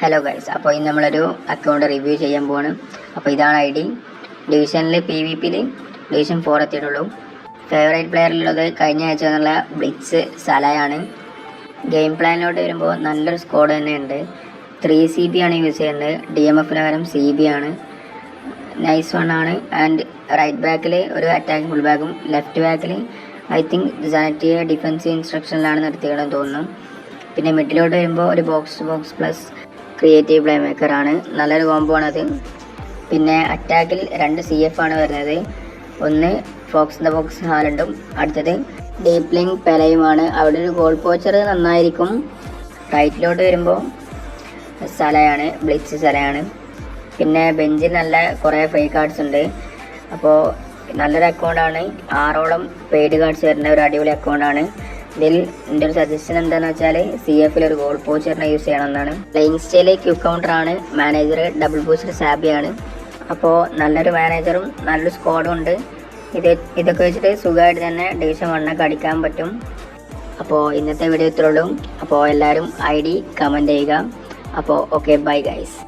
Hello guys, അപ്പോൾ ഇന്ന് നമ്മളൊരു അക്കൗണ്ട് റിവ്യൂ ചെയ്യാൻ പോവാണ്. അപ്പോൾ ഇതാണ് ഐ ഡി. ഡിവിഷനിൽ PvPയിൽ ഡിവിഷൻ 4 എത്തിയിട്ടുള്ളൂ. ഫേവറേറ്റ് പ്ലെയറിലുള്ളത് കഴിഞ്ഞ ആഴ്ച എന്നുള്ള ബ്ലിറ്റ്സ് സലയാണ്. ഗെയിം പ്ലാനിലോട്ട് വരുമ്പോൾ നല്ലൊരു സ്ക്വാഡ് തന്നെയുണ്ട്. 3 CB ആണ് യൂസ് ചെയ്യുന്നത്. DMFന് പകരം CB ആണ്. നൈസ് വൺ ആണ്. ആൻഡ് റൈറ്റ് ബാക്കിൽ ഒരു അറ്റാക്കിംഗ് ഫുൾ ബാക്കും, ലെഫ്റ്റ് ബാക്കിൽ ഐ തിങ്ക് ജാനറ്റിയെ ഡിഫൻസീവ് ഇൻസ്ട്രക്ഷനിലാണ് നിർത്തിയതെന്ന് തോന്നുന്നു. പിന്നെ മിഡിലോട്ട് വരുമ്പോൾ ഒരു ബോക്സ് പ്ലസ് ക്രിയേറ്റീവ് പ്ലേ മേക്കറാണ്. നല്ലൊരു കോംബോ ആണത്. പിന്നെ അറ്റാക്കിൽ 2 CF ആണ് വരുന്നത്. ഒന്ന് ഫോക്സ് ഇൻ ദ ബോക്സ് ഹാലണ്ടും, അടുത്തത് ഡീപ്ലിംഗ് പെലയുമാണ്. അവിടെ ഒരു ഗോൾ പോച്ചർ നന്നായിരിക്കും. റൈറ്റിലോട്ട് വരുമ്പോൾ സലയാണ്, ബ്ലിറ്റ്സ് സലയാണ്. പിന്നെ ബെഞ്ചിൽ നല്ല കുറേ ഫേക്ക് കാർഡ്സ് ഉണ്ട്. അപ്പോൾ നല്ലൊരു അക്കൗണ്ടാണ്. 6ഓളം പെയ്ഡ് കാർഡ്സ് വരുന്ന ഒരു അടിപൊളി അക്കൗണ്ടാണ്. ഇതിൽ എൻ്റെ ഒരു സജഷൻ എന്താണെന്ന് വെച്ചാൽ CFൽ ഒരു ഗോൾ പോച്ചറിനെ യൂസ് ചെയ്യണമെന്നാണ്. പ്ലേയിങ് സ്റ്റൈല് ക്വിക്ക് കൗണ്ടറാണ്. മാനേജർ ഡബിൾ ബൂസ്റ്റർ സാബിയാണ്. അപ്പോൾ നല്ലൊരു മാനേജറും നല്ലൊരു സ്ക്വാഡും ഉണ്ട്. ഇതൊക്കെ വെച്ചിട്ട് സുഖമായിട്ട് തന്നെ ഡിവിഷൻ 1 അടിക്കാൻ പറ്റും. അപ്പോൾ ഇന്നത്തെ വീഡിയോ ഇത്രയുള്ളൂ. അപ്പോൾ എല്ലാവരും ID കമൻറ്റ് ചെയ്യുക. അപ്പോൾ ഓക്കെ, ബൈ ഗൈസ്.